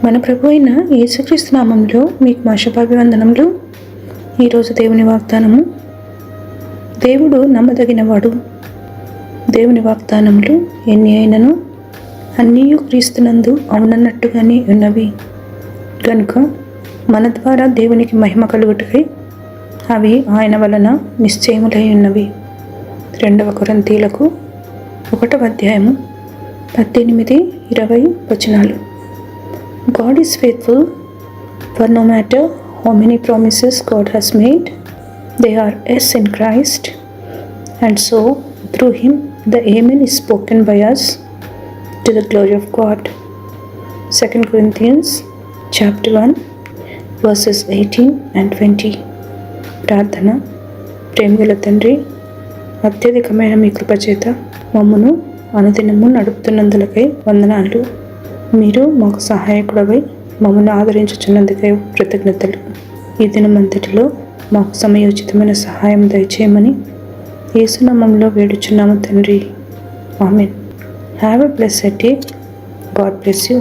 మన ప్రభు అయిన యేసుక్రీస్తు నామంలో మీకు మా శుభాభివందనములు. ఈరోజు దేవుని వాగ్దానము. దేవుడు నమ్మదగినవాడు. దేవుని వాగ్దానములు ఎన్ని అయినను అన్నీయు క్రీస్తునందు అవునన్నట్టుగానే ఉన్నవి కనుక మన ద్వారా దేవునికి మహిమ కలుగుటకై అవి ఆయన వలన నిశ్చయములై ఉన్నవి. 2 కొరింథీయులకు 1వ అధ్యాయము 18-20 వచనాలు. God is faithful, for no matter how many promises God has made, they are yes in Christ, and so through him the Amen is spoken by us to the glory of God. 2 Corinthians chapter 1 verses 18 and 20. ప్రార్థన. ప్రేమగల తండ్రి, అత్యధికమైన మీ కృపచేత మమ్మను అనుదినము నడుపుతున్నందులకై వందనాలు. మీరు మాకు సహాయకుడవై మమ్మల్ని ఆదరించుచున్నందుకై కృతజ్ఞతలు. ఈ దినమంతటిలో మాకు సమయోచితమైన సహాయం దయచేయమని యేసు నామములో వేడుచున్నాము తండ్రి. Amen. Have a blessed day. God bless you.